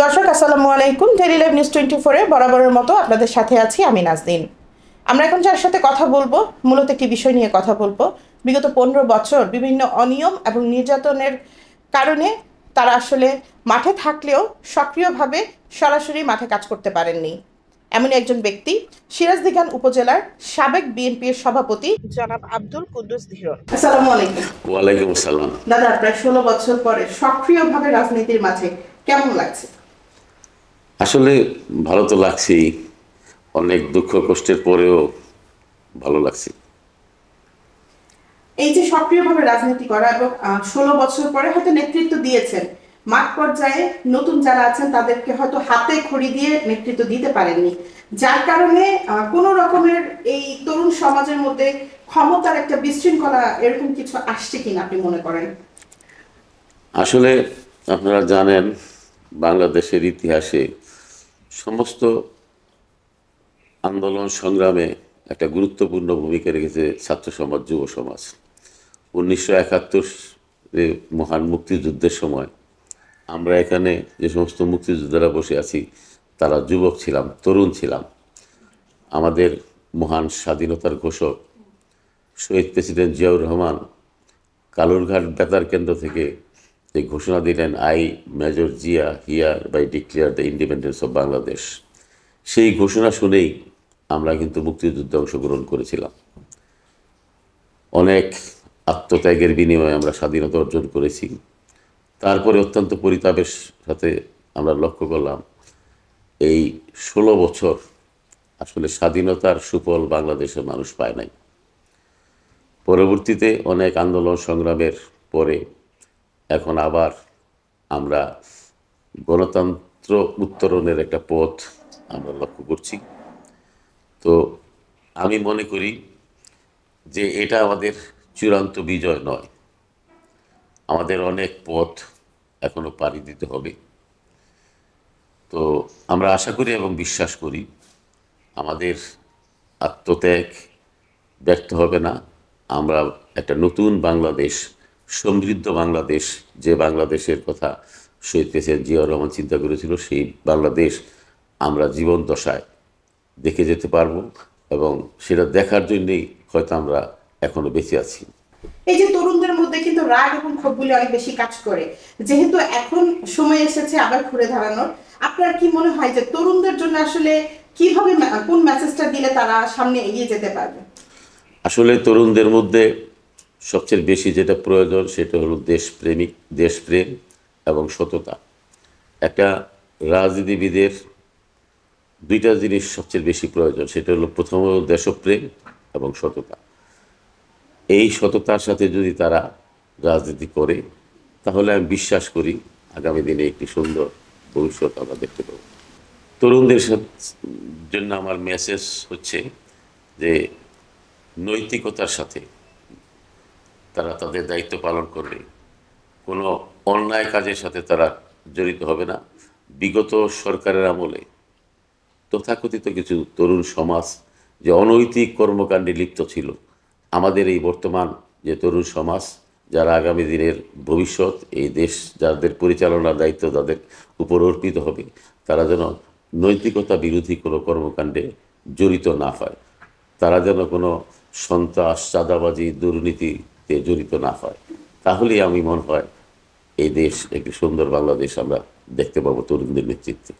দর্শক আসসালামু আলাইকুম। ডেইলি লাইভ নিউজ 24 বরাবরের মতো আপনাদের সাথে আছি আমি নাজনীন। আমরা এখন যার সাথে কথা বলবো মূলত একটি বিষয় নিয়ে কথা বলবো। বিগত 15 বছর বিভিন্ন অনিয়ম এবং নির্যাতনের কারণে তারা আসলে মাঠে থাকলেও সক্রিয়ভাবে সরাসরি মাঠে কাজ করতে পারেননি। এমন একজন ব্যক্তি সিরাজদিখান উপজেলার সাবেক বিএনপির সভাপতি জনাব আব্দুল কুদ্দুস ধীরন। আসসালামু আলাইকুম। ওয়ালাইকুম আসসালাম। দাদা, প্রায় 16 বছর পরে সক্রিয়ভাবে রাজনীতির মাঝে কেমন লাগছে? আসলে ভালো তো লাগছেই, অনেক দুঃখ কষ্টের পরেও ভালো লাগছে। এই যে সক্রিয়ভাবে রাজনীতি করা এবং 16 বছর পরে হয়তো নেতৃত্ব দিয়েছেন, মাঠ পর্যায়ে নতুন যারা আছেন তাদেরকে হয়তো হাতে খড়ি দিয়ে নেতৃত্ব দিতে পারেননি, যার কারণে কোনো রকমের এই তরুণ সমাজের মধ্যে ক্ষমতার একটা বিশৃঙ্খলা এরকম কিছু আসছে কিনা আপনি মনে করেন? আসলে আপনারা জানেন, বাংলাদেশের ইতিহাসে সমস্ত আন্দোলন সংগ্রামে একটা গুরুত্বপূর্ণ ভূমিকা রেখেছে ছাত্র সমাজ, যুব সমাজ। 1971 মহান মুক্তিযুদ্ধের সময় আমরা এখানে যে সমস্ত মুক্তিযোদ্ধারা বসে আছি তারা যুবক ছিলাম, তরুণ ছিলাম। আমাদের মহান স্বাধীনতার ঘোষক শহীদ প্রেসিডেন্ট জিয়াউর রহমান কালুরঘাট বেতার কেন্দ্র থেকে যে ঘোষণা দিলেন, I Major Zia hereby declare the independence of Bangladesh, সেই ঘোষণা শুনেই আমরা কিন্তু মুক্তিযুদ্ধে অংশগ্রহণ করেছিলাম। অনেক আত্মত্যাগের বিনিময়ে আমরা স্বাধীনতা অর্জন করেছি। তারপরে অত্যন্ত পরিতাপের সাথে আমরা লক্ষ্য করলাম এই 16 বছর আসলে স্বাধীনতার সুফল বাংলাদেশের মানুষ পায় নাই। পরবর্তীতে অনেক আন্দোলন সংগ্রামের পরে এখন আবার আমরা গণতন্ত্র উত্তরণের একটা পথ আমরা লক্ষ্য করছি। তো আমি মনে করি যে এটা আমাদের চূড়ান্ত বিজয় নয়, আমাদের অনেক পথ এখনো পাড়ি দিতে হবে। তো আমরা আশা করি এবং বিশ্বাস করি আমাদের আত্মত্যাগ ব্যর্থ হবে না। আমরা একটা নতুন বাংলাদেশ, সমৃদ্ধ বাংলাদেশ, যে বাংলাদেশের কথা শহীদ প্রেসিডেন্ট জিয়াউর রহমান চিন্তা করেছিল, সেই বাংলাদেশ আমরা জীবন দশায় দেখে যেতে পারবো এবং সেটা দেখার জন্যেই হয়তো আমরা এখনো বেঁচে আছি। এই যে তরুণদের মধ্যে কিন্তু রাগ এবং ক্ষোভগুলি অনেক বেশি কাজ করে, যেহেতু এখন সময় এসেছে আবার ঘুরে দাঁড়ানোর, আপনার কি মনে হয় যে তরুণদের জন্য আসলে কিভাবে কোন মেসেজটা দিলে তারা সামনে এগিয়ে যেতে পারবে? আসলে তরুণদের মধ্যে সবচেয়ে বেশি যেটা প্রয়োজন সেটা হলো দেশপ্রেমিক, দেশপ্রেম এবং সততা। একটা রাজনীতিবিদের দুইটা জিনিস সবচেয়ে বেশি প্রয়োজন, সেটা হলো প্রথম হলো দেশপ্রেম এবং সততা। এই সততার সাথে যদি তারা রাজনীতি করে তাহলে আমি বিশ্বাস করি আগামী দিনে একটি সুন্দর ভবিষ্যৎ আমরা দেখতে পাব। তরুণদের জন্য আমার মেসেজ হচ্ছে যে নৈতিকতার সাথে তারা তাদের দায়িত্ব পালন করবে, কোনো অন্যায় কাজের সাথে তারা জড়িত হবে না। বিগত সরকারের আমলে তথাকথিত কিছু তরুণ সমাজ যে অনৈতিক কর্মকাণ্ডে লিপ্ত ছিল, আমাদের এই বর্তমান যে তরুণ সমাজ যারা আগামী দিনের ভবিষ্যৎ, এই দেশ যাদের পরিচালনার দায়িত্ব তাদের উপর অর্পিত হবে, তারা যেন নৈতিকতা বিরোধী কোনো কর্মকাণ্ডে জড়িত না হয়, তারা যেন কোনো সন্ত্রাস, চাঁদাবাজি, দুর্নীতিতে জড়িত না হয়। তাহলেই আমি মনে হয় এই দেশ একটি সুন্দর বাংলাদেশ আমরা দেখতে পাবো তরুণদের নেতৃত্বে।